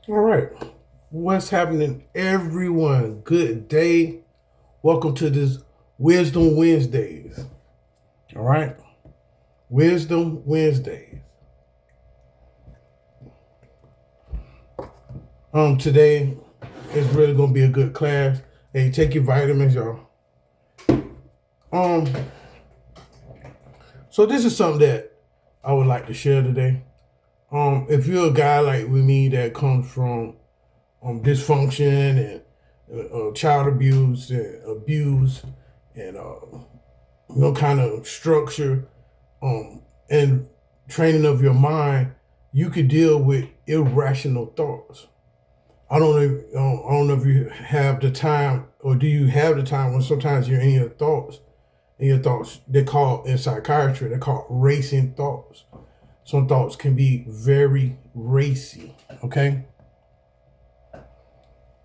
All right. What's happening, everyone? Good day. Welcome to this Wisdom Wednesdays. All right. Wisdom Wednesdays. Today is really gonna be a good class. Hey, take your vitamins, y'all. Um, so this is something that I would like to share today. If you're a guy like with me that comes from dysfunction and child abuse and no kind of structure and training of your mind, you could deal with irrational thoughts. I don't know if you have the time, or do you have the time when sometimes you're in your thoughts. In your thoughts, they call in psychiatry, they call racing thoughts. Some thoughts can be very racy. Okay,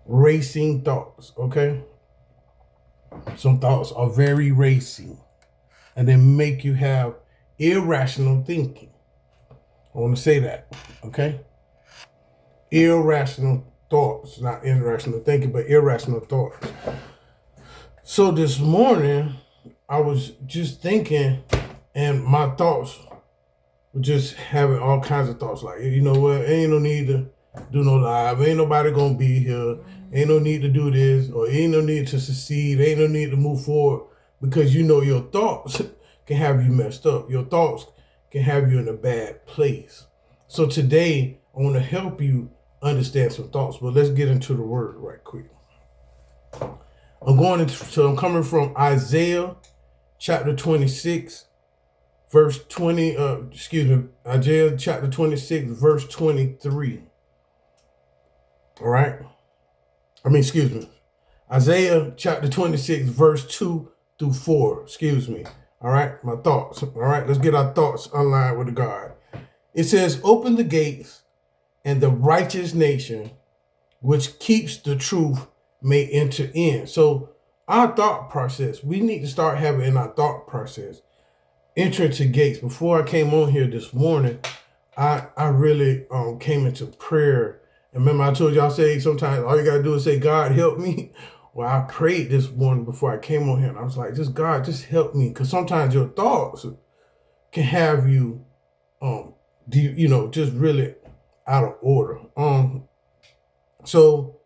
racing thoughts. Okay, some thoughts are very racy, and they make you have irrational thinking. I want to say that. Okay, irrational thoughts, not irrational thinking, but irrational thoughts. So this morning, I was just thinking, and my thoughts were just having all kinds of thoughts. Like, you know what? Ain't no need to do no live. Ain't nobody gonna be here. Ain't no need to do this, or ain't no need to succeed. Ain't no need to move forward because you know your thoughts can have you messed up. Your thoughts can have you in a bad place. So today, I want to help you understand some thoughts, but let's get into the word right quick. I'm coming from Isaiah chapter 26, verse 20, Isaiah chapter 26, verse 23. All right. Isaiah chapter 26, verse 2 through 4. Excuse me. All right. My thoughts. All right. Let's get our thoughts online with God. It says, open the gates, and the righteous nation, which keeps the truth, may enter in. So our thought process, we need to start having in our thought process, entering to gates. Before I came on here this morning, I really came into prayer. And remember, I told y'all, say sometimes all you gotta do is say, God, help me. Well, I prayed this morning before I came on here, and I was like, just God, just help me. Because sometimes your thoughts can have you just really out of order. So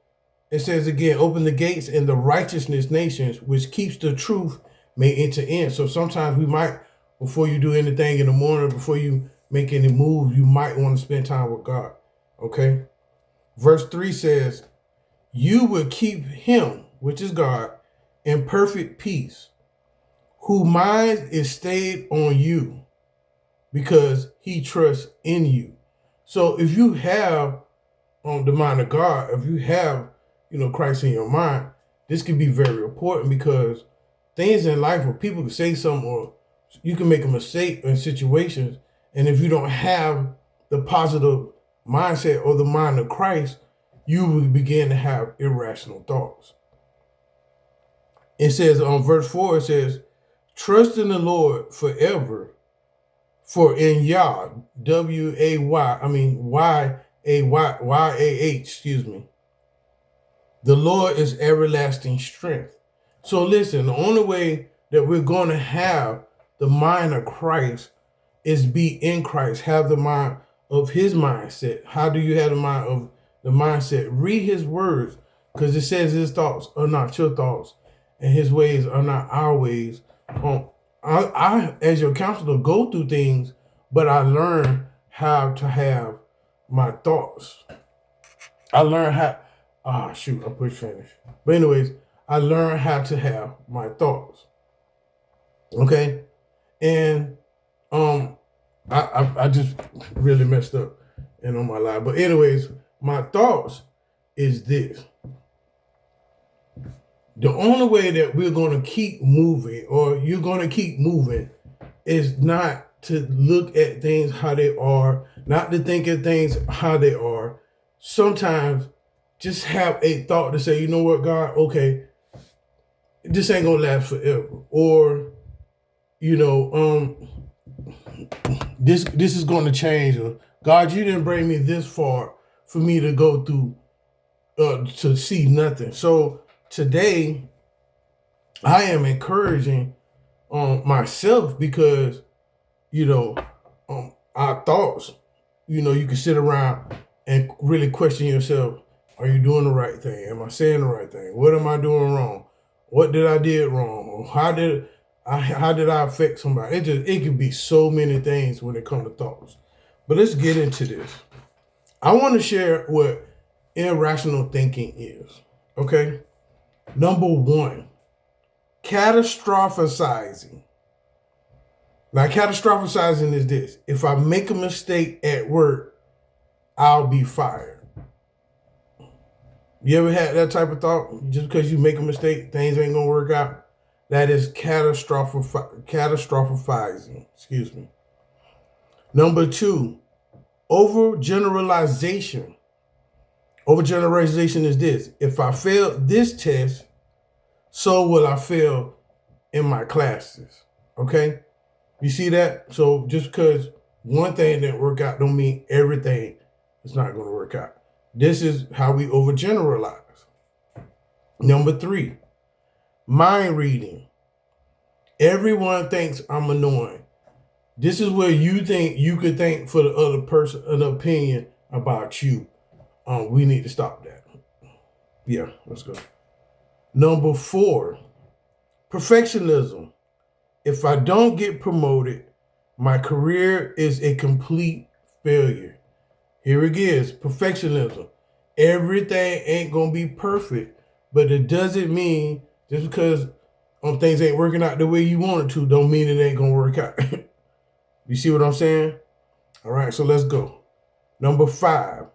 it says again, open the gates, and the righteousness nations, which keeps the truth, may enter in. So sometimes we might, before you do anything in the morning, before you make any move, you might want to spend time with God. Okay. Verse 3 says, you will keep him, which is God, in perfect peace, whose mind is stayed on you, because he trusts in you. So if you have the mind of God, if you have, Christ in your mind, this can be very important, because things in life where people can say something, or you can make a mistake in situations, and if you don't have the positive mindset or the mind of Christ, you will begin to have irrational thoughts. It says on verse 4, it says, trust in the Lord forever, for in Yah, Y-A-Y-A-H, excuse me, the Lord is everlasting strength. So listen, the only way that we're going to have the mind of Christ is be in Christ, have the mind of his mindset. How do you have the mind of the mindset? Read his words, because it says his thoughts are not your thoughts, and his ways are not our ways. I, as your counselor, go through things, but I learn how to have my thoughts. I learned how, I pushed finish. But anyways, I learned how to have my thoughts. Okay? And I just really messed up and on my life. But anyways, my thoughts is this. The only way that we're going to keep moving, or you're going to keep moving, is not to look at things how they are, not to think of things how they are. Sometimes just have a thought to say, you know what, God, okay, this ain't going to last forever. Or, this is going to change. Or, God, you didn't bring me this far for me to go through to see nothing. So today I am encouraging myself because, you know, our thoughts, you know, you can sit around and really question yourself. Are you doing the right thing? Am I saying the right thing? What am I doing wrong? What did I did wrong? Or how did I affect somebody? It could be so many things when it comes to thoughts. But let's get into this. I want to share what irrational thinking is. Okay? Number one, catastrophizing. Now, catastrophizing is this. If I make a mistake at work, I'll be fired. You ever had that type of thought? Just because you make a mistake, things ain't going to work out? That is catastrophizing. Excuse me. Number two, overgeneralization. Overgeneralization is this. If I fail this test, so will I fail in my classes. Okay? You see that? So just because one thing didn't work out don't mean everything is not going to work out. This is how we overgeneralize. Number three, mind reading. Everyone thinks I'm annoying. This is where you think you could think for the other person an opinion about you. We need to stop that. Yeah, let's go. Number four, perfectionism. If I don't get promoted, my career is a complete failure. Here it is, perfectionism. Everything ain't going to be perfect, but it doesn't mean just because things ain't working out the way you want it to, don't mean it ain't going to work out. You see what I'm saying? All right, so let's go. Number five,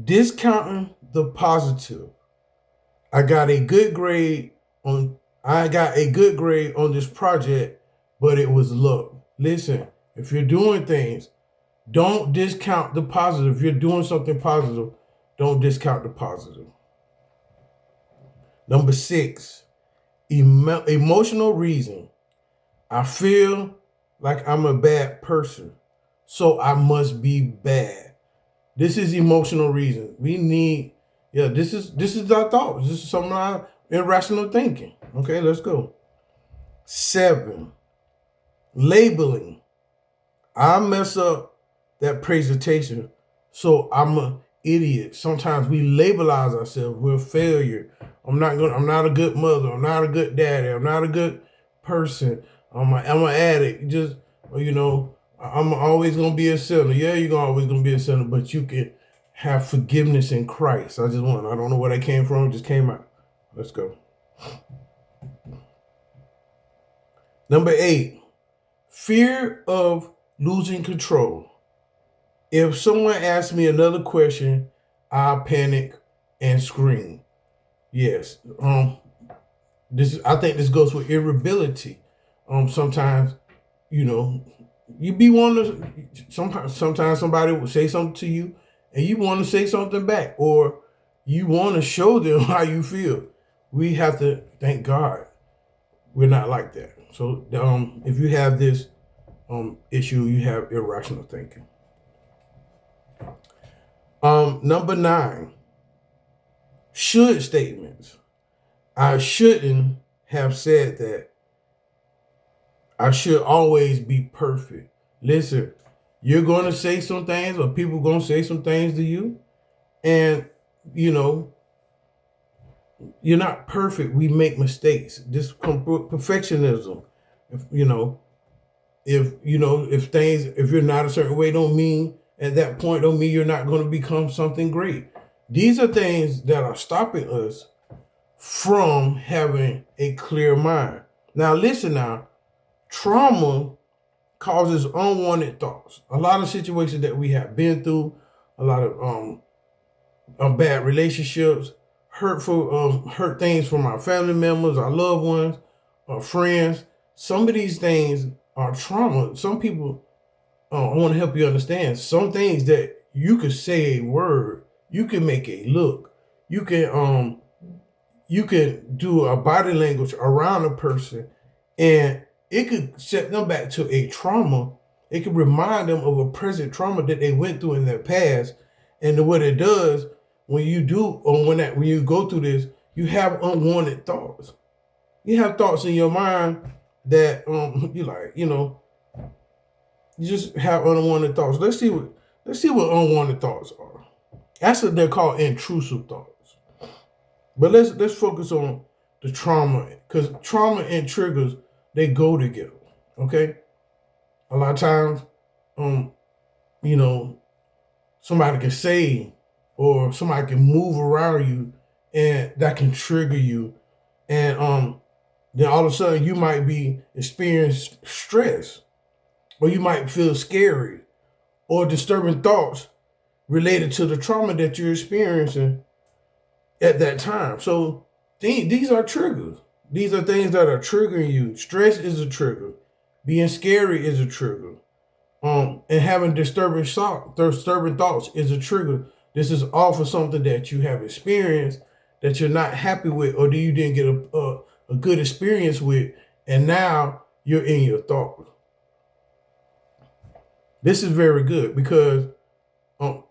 discounting the positive. I got a good grade on this project, but it was luck. Listen, if you're doing things, don't discount the positive. If you're doing something positive, don't discount the positive. Number six, emotional reason. I feel like I'm a bad person, so I must be bad. This is emotional reason. This is our thoughts. This is some of our irrational thinking. Okay, let's go. 7, labeling. I mess up that presentation, so I'm an idiot. Sometimes we labelize ourselves. We're a failure. I'm not a good mother. I'm not a good daddy. I'm not a good person. I'm an addict. I'm always gonna be a sinner. Yeah, you're always gonna be a sinner, but you can have forgiveness in Christ. I don't know where that came from. It just came out. Let's go. Number 8, fear of losing control. If someone asks me another question, I'll panic and scream. Yes. I think this goes with irritability. Sometimes, you be wanting to. Sometimes somebody will say something to you, and you want to say something back, or you want to show them how you feel. We have to thank God we're not like that. So, if you have this issue, you have irrational thinking. Number 9, should statements. I shouldn't have said that. I should always be perfect. Listen, you're going to say some things, or people are going to say some things to you, and, you're not perfect. We make mistakes. This perfectionism. If you're not a certain way, don't mean you're not going to become something great. These are things that are stopping us from having a clear mind. Now, listen now. Trauma causes unwanted thoughts. A lot of situations that we have been through, a lot of bad relationships, hurt things from our family members, our loved ones, our friends. Some of these things are trauma. Some people, I want to help you understand, some things that you could say a word, you can make a look, you can do a body language around a person, and it could set them back to a trauma. It could remind them of a present trauma that they went through in their past, And what it does when you do, or when you go through this, you have unwanted thoughts. You have thoughts in your mind that you like, you just have unwanted thoughts. Let's see what unwanted thoughts are. That's what they're called, intrusive thoughts. But let's focus on the trauma, because trauma and triggers, they go together. Okay, a lot of times, somebody can say, or somebody can move around you, and that can trigger you, and then all of a sudden you might be experiencing stress, or you might feel scary, or disturbing thoughts related to the trauma that you're experiencing at that time. So these are triggers. These are things that are triggering you. Stress is a trigger. Being scary is a trigger. And having disturbing thoughts is a trigger. This is all for something that you have experienced that you're not happy with, or that you didn't get a good experience with, and now you're in your thoughts. This is very good, because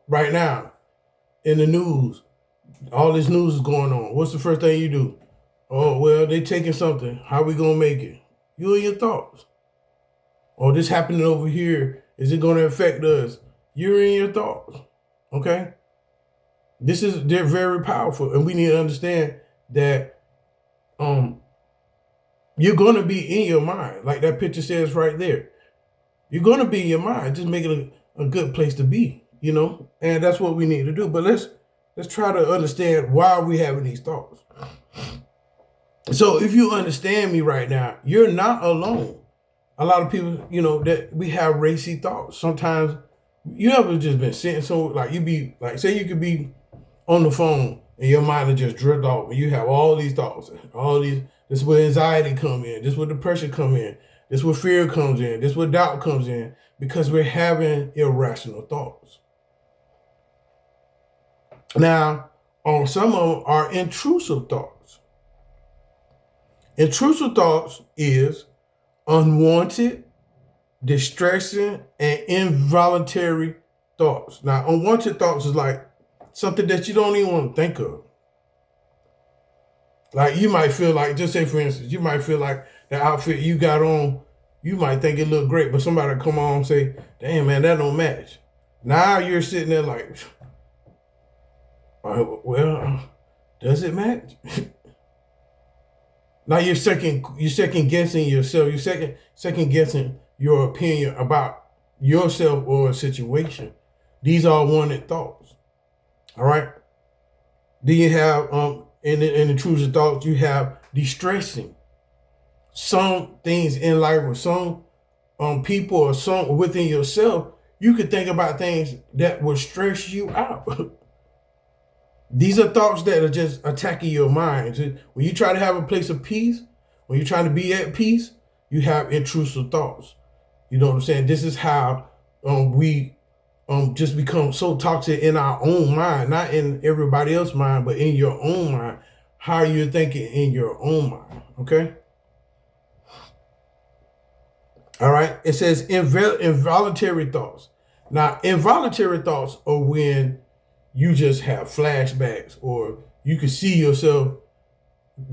right now in the news, all this news is going on. What's the first thing you do? Oh, well, they taking something. How we gonna make it? You in your thoughts. Oh, this happening over here. Is it gonna affect us? You're in your thoughts. Okay? They're very powerful, and we need to understand that you're gonna be in your mind. Like that picture says right there. You're gonna be in your mind. Just make it a good place to be, and that's what we need to do. But let's try to understand why we're having these thoughts. So if you understand me right now, you're not alone. A lot of people, that we have racy thoughts. Sometimes you ever just been sitting, so like you be like, say you could be on the phone and your mind will just drift off, and you have all these thoughts, this is where anxiety come in, this is where depression come in, this is where fear comes in, this is where doubt comes in, because we're having irrational thoughts. Now, some of them are intrusive thoughts. Intrusive thoughts is unwanted, distressing, and involuntary thoughts. Now, unwanted thoughts is like something that you don't even want to think of. Like you might feel like, just say for instance, you might feel like the outfit you got on, you might think it looked great, but somebody come on and say, damn man, that don't match. Now you're sitting there like, well, does it match? Now you're second guessing yourself. You're second guessing your opinion about yourself or a situation. These are wanted thoughts. All right. Then you have in intrusive thoughts, you have distressing. Some things in life, or some people, or some within yourself, you could think about things that will stress you out. These are thoughts that are just attacking your mind. When you try to have a place of peace, when you're trying to be at peace, you have intrusive thoughts. You know what I'm saying? This is how we just become so toxic in our own mind, not in everybody else's mind, but in your own mind. How you're thinking in your own mind, okay? All right, it says involuntary thoughts. Now, involuntary thoughts are when you just have flashbacks, or you can see yourself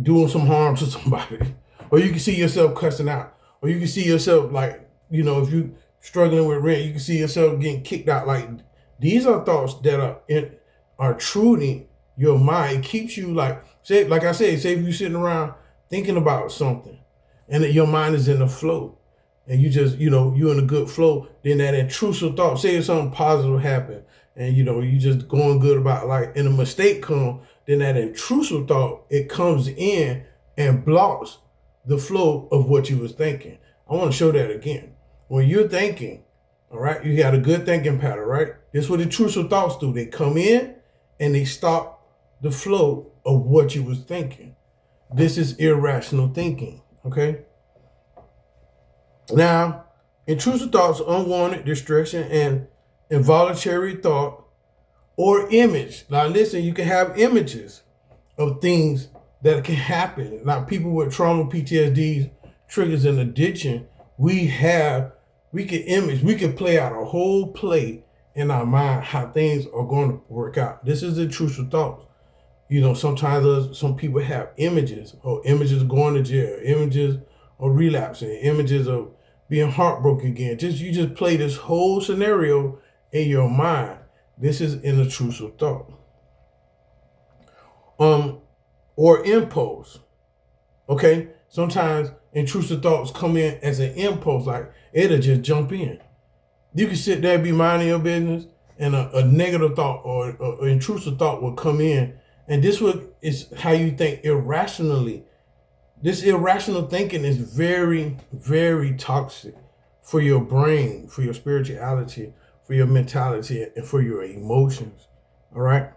doing some harm to somebody, or you can see yourself cussing out, or you can see yourself like, if you're struggling with rent, you can see yourself getting kicked out. Like, these are thoughts that are intruding your mind. It keeps you like I said, say if you're sitting around thinking about something and your mind is in the flow, and you just, you're in a good flow, then that intrusive thought, say if something positive happened, and you just going good about like, and a mistake come, then that intrusive thought, it comes in and blocks the flow of what you was thinking. I want to show that again. When you're thinking, all right, you got a good thinking pattern, right? This is what intrusive thoughts do. They come in and they stop the flow of what you was thinking. This is irrational thinking, okay? Now, intrusive thoughts, unwanted, distraction, and involuntary thought or image. Now listen, you can have images of things that can happen. Now people with trauma, PTSD, triggers, and addiction, we can play out a whole play in our mind how things are going to work out. This is the intrusive thoughts. You know, sometimes some people have images, or images of going to jail, images of relapsing, images of being heartbroken again. You just play this whole scenario in your mind. This is an intrusive thought. Or impulse. Okay? Sometimes intrusive thoughts come in as an impulse, like it'll just jump in. You can sit there and be minding your business, and a negative thought or an intrusive thought will come in. And this is how you think irrationally. This irrational thinking is very, very toxic for your brain, for your spirituality, for your mentality, and for your emotions. All right?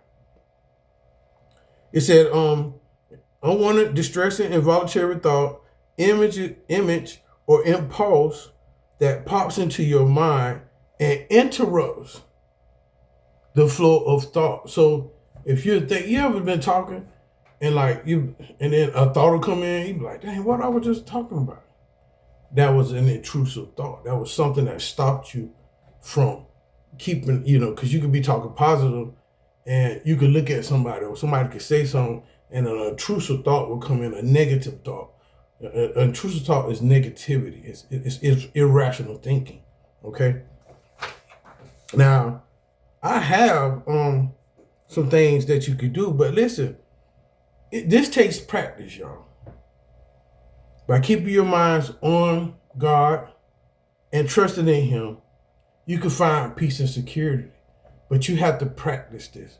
It said, unwanted, distressing, involuntary thought, image, or impulse that pops into your mind and interrupts the flow of thought. So if you ever been talking and and then a thought will come in, you be like, dang, what I was just talking about? That was an intrusive thought. That was something that stopped you from keeping, because you could be talking positive and you could look at somebody, or somebody could say something, and an intrusive thought will come in, a negative thought. An intrusive thought is negativity. It's irrational thinking. Okay. Now, I have some things that you could do, but listen, this takes practice, y'all. By keeping your minds on God and trusting in Him, you can find peace and security. But you have to practice this.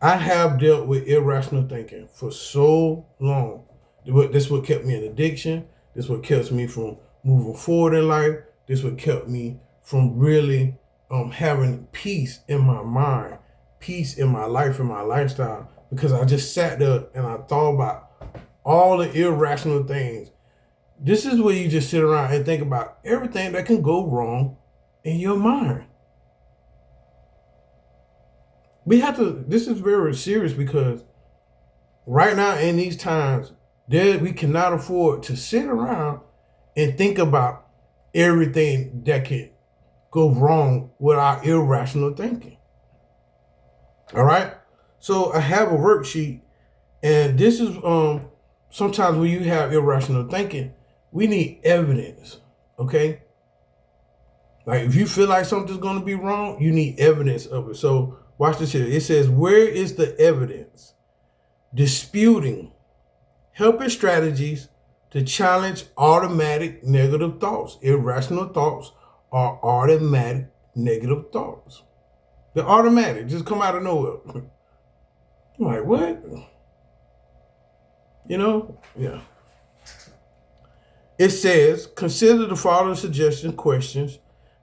I have dealt with irrational thinking for so long. This is what kept me in addiction. This is what kept me from moving forward in life. This is what kept me from really having peace in my mind, peace in my life and my lifestyle, because I just sat there and I thought about all the irrational things. This is where you just sit around and think about everything that can go wrong in your mind. This is very serious, because right now in these times, we cannot afford to sit around and think about everything that can go wrong with our irrational thinking. All right? So I have a worksheet, and this is sometimes when you have irrational thinking, we need evidence, okay? Like if you feel like something's going to be wrong, you need evidence of it. So watch this here. It says, where is the evidence? Disputing, helping strategies to challenge automatic negative thoughts. Irrational thoughts are automatic negative thoughts. They're automatic, just come out of nowhere. I'm like, what? Yeah. It says, consider the following suggestion questions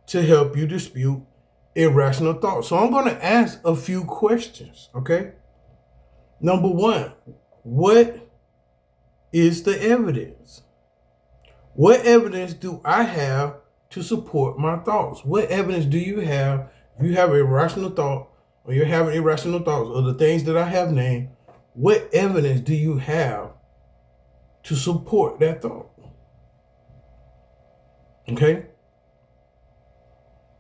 to help you dispute irrational thoughts. So I'm going to ask a few questions, okay? Number one, what is the evidence? What evidence do I have to support my thoughts? What evidence do you have? If you have an irrational thought, or you're having irrational thoughts, or the things that I have named, what evidence do you have to support that thought? Okay?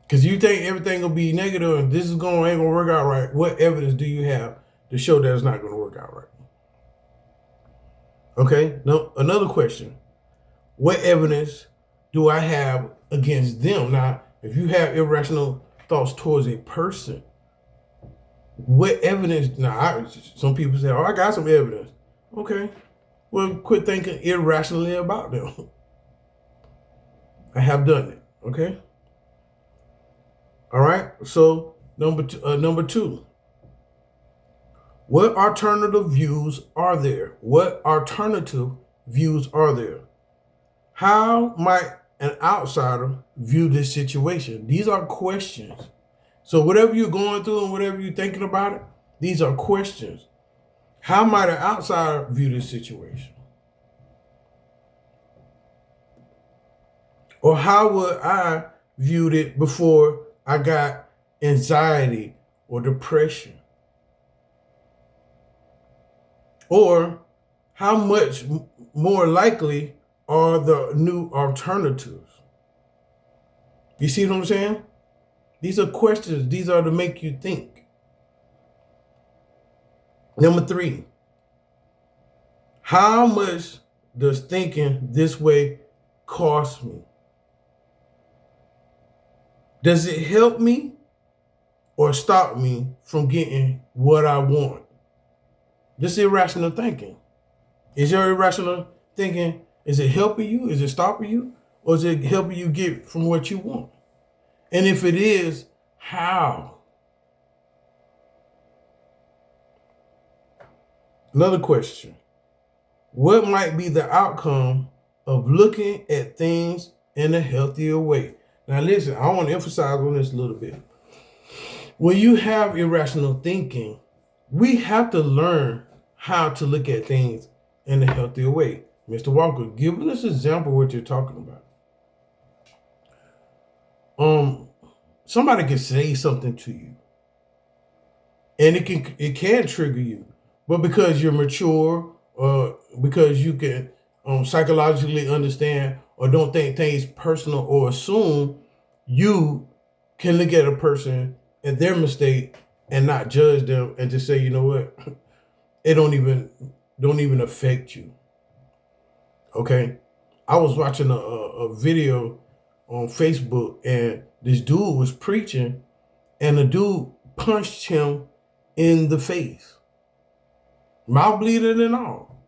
Because you think everything will be negative and this ain't gonna work out right. What evidence do you have to show that it's not gonna work out right? Okay, now another question. What evidence do I have against them? Now, if you have irrational thoughts towards a person, what evidence? Now, some people say, oh, I got some evidence. Okay, well, quit thinking irrationally about them. I have done it, okay? All right, so number two. What alternative views are there? What alternative views are there? How might an outsider view this situation? These are questions. So whatever you're going through and whatever you're thinking about it, these are questions. How might an outsider view this situation? Or how would I viewed it before I got anxiety or depression? Or how much more likely are the new alternatives? You see what I'm saying? These are questions. These are to make you think. Number 3, how much does thinking this way cost me? Does it help me or stop me from getting what I want? This is irrational thinking. Is your irrational thinking, is it helping you? Is it stopping you? Or is it helping you get from what you want? And if it is, how? Another question. What might be the outcome of looking at things in a healthier way? Now listen, I want to emphasize on this a little bit. When you have irrational thinking, we have to learn how to look at things in a healthier way. Mr. Walker, give us an example of what you're talking about. Somebody can say something to you, and it can trigger you, but because you're mature, or because you can psychologically understand or don't think things personal or assume, you can look at a person and their mistake and not judge them and just say, you know what, it don't even affect you. Okay, I was watching a video on Facebook, and this dude was preaching, and the dude punched him in the face, mouth bleeding and all.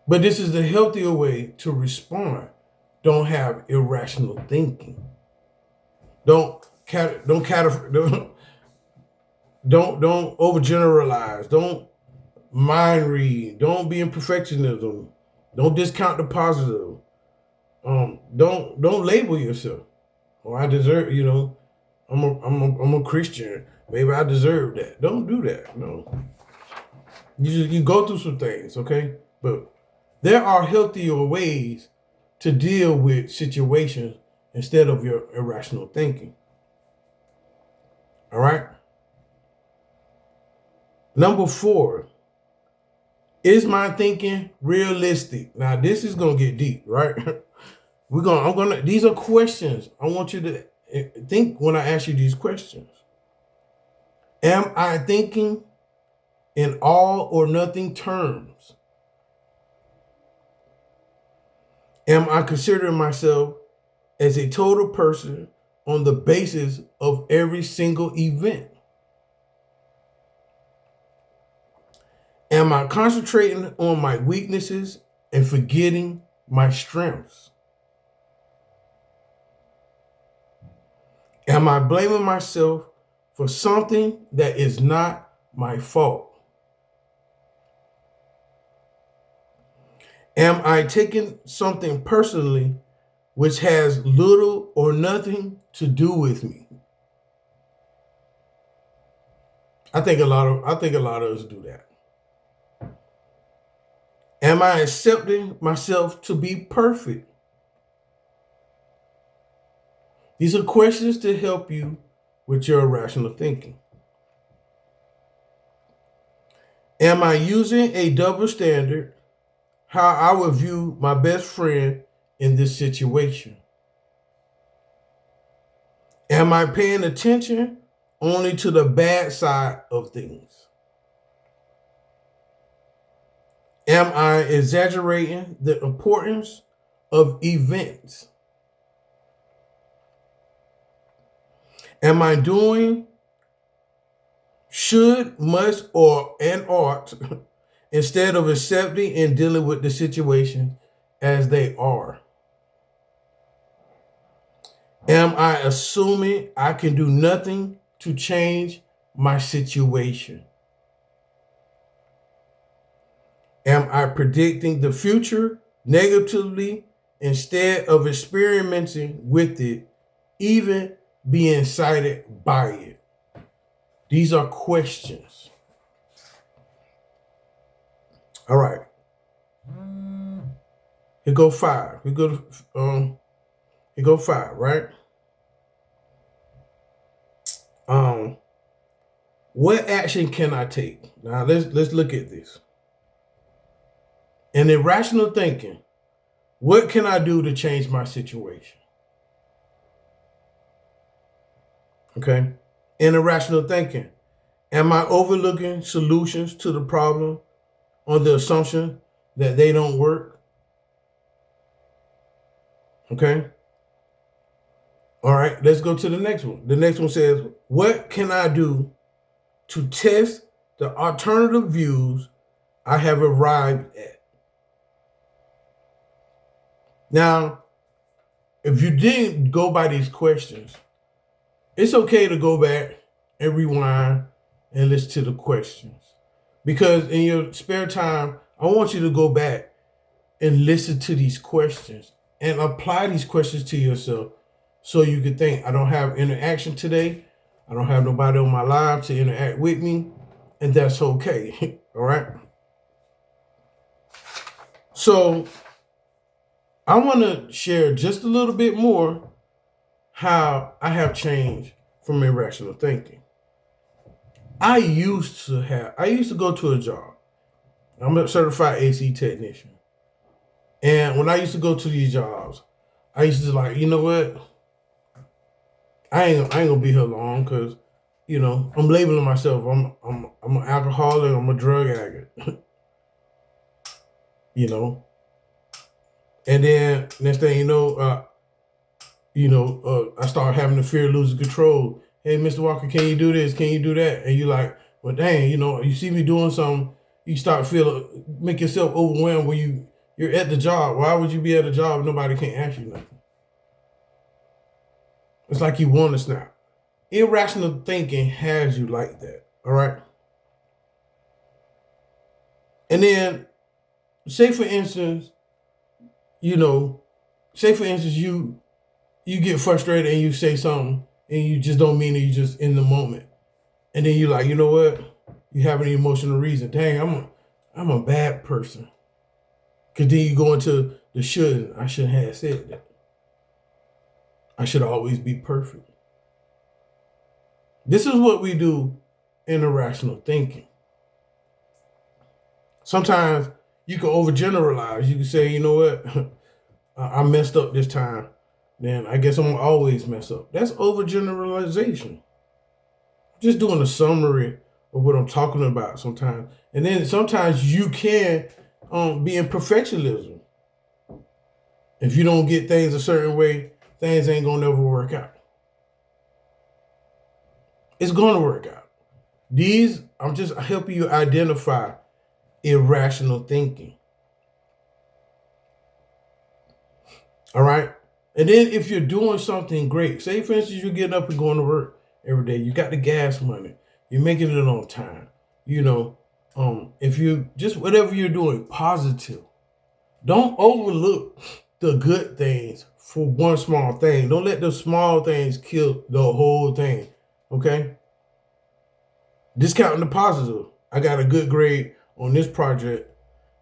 But this is the healthier way to respond. Don't have irrational thinking. Don't overgeneralize. Don't mind read. Don't be in perfectionism. Don't discount the positive. Don't label yourself. Oh, I deserve. I'm a Christian. Maybe I deserve that. Don't do that. No. You go through some things, okay? But there are healthier ways to deal with situations instead of your irrational thinking. All right? Number 4, is my thinking realistic? Now, this is going to get deep, right? These are questions. I want you to think when I ask you these questions. Am I thinking in all or nothing terms? Am I considering myself as a total person on the basis of every single event? Am I concentrating on my weaknesses and forgetting my strengths? Am I blaming myself for something that is not my fault? Am I taking something personally which has little or nothing to do with me? I think a lot of us do that. Am I accepting myself to be perfect? These are questions to help you with your irrational thinking. Am I using a double standard, how I would view my best friend in this situation? Am I paying attention only to the bad side of things? Am I exaggerating the importance of events? Am I doing should, must, and ought instead of accepting and dealing with the situation as they are? Am I assuming I can do nothing to change my situation? Am I predicting the future negatively instead of experimenting with it, even being excited by it? These are questions. All right. Here go 5. Here go 5, right? What action can I take? Now let's look at this. In irrational thinking, what can I do to change my situation? Okay? And irrational thinking. Am I overlooking solutions to the problem on the assumption that they don't work? Okay? All right, let's go to the next one. The next one says, what can I do to test the alternative views I have arrived at? Now, if you didn't go by these questions, it's okay to go back and rewind and listen to the questions. Because in your spare time, I want you to go back and listen to these questions and apply these questions to yourself so you can think, I don't have interaction today. I don't have nobody on my live to interact with me, and that's okay. All right? So I want to share just a little bit more how I have changed from irrational thinking. I used to go to a job. I'm a certified AC technician. And when I used to go to these jobs, I used to like, you know what? I ain't gonna be here long because, I'm labeling myself. I'm an alcoholic. I'm a drug addict. And then next thing you know, I start having the fear of losing control. Hey, Mr. Walker, can you do this? Can you do that? And you're like, well, dang, you see me doing something, you start make yourself overwhelmed when you're at the job. Why would you be at a job if nobody can ask you nothing? It's like you want to snap. Irrational thinking has you like that, all right? And then, say for instance, you get frustrated and you say something and you just don't mean it, you just in the moment. And then you're like, you know what? You have an emotional reason. Dang, I'm a bad person. Because then you go into the shouldn't. I shouldn't have said that. I should always be perfect. This is what we do in irrational thinking. Sometimes you can overgeneralize. You can say, you know what? I messed up this time. Then I guess I'm going to always mess up. That's overgeneralization. Just doing a summary of what I'm talking about sometimes. And then sometimes you can be in perfectionism. If you don't get things a certain way, things ain't going to never work out. It's going to work out. I'm just helping you identify irrational thinking. All right? And then if you're doing something great, say for instance, you're getting up and going to work every day. You got the gas money. You're making it on time. If you just whatever you're doing, positive. Don't overlook the good things for one small thing. Don't let the small things kill the whole thing. Okay? Discounting the positive. I got a good grade on this project,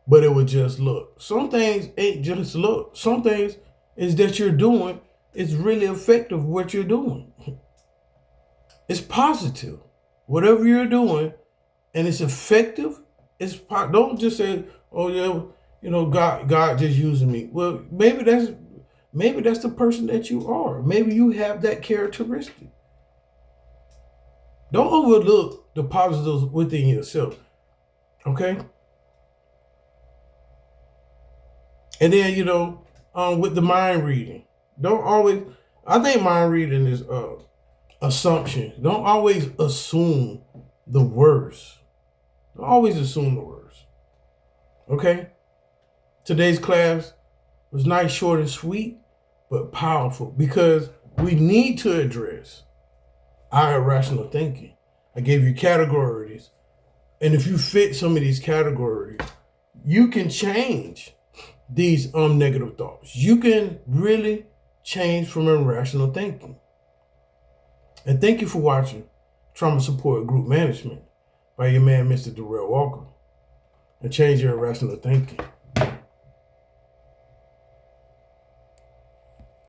but it was just luck. Some things ain't just luck. Some things is that you're doing is really effective what you're doing. It's positive. Whatever you're doing and it's effective, don't just say, oh yeah, God just using me. Well, maybe that's the person that you are. Maybe you have that characteristic. Don't overlook the positives within yourself. Okay? And then, with the mind reading, I think mind reading is assumption. Don't always assume the worst. Don't always assume the worst. Okay? Today's class was nice, short, and sweet, but powerful because we need to address our irrational thinking. I gave you categories. And if you fit some of these categories, you can change these negative thoughts. You can really change from irrational thinking. And thank you for watching Trauma Support Group Management by your man, Mr. Darrell Walker. And change your irrational thinking.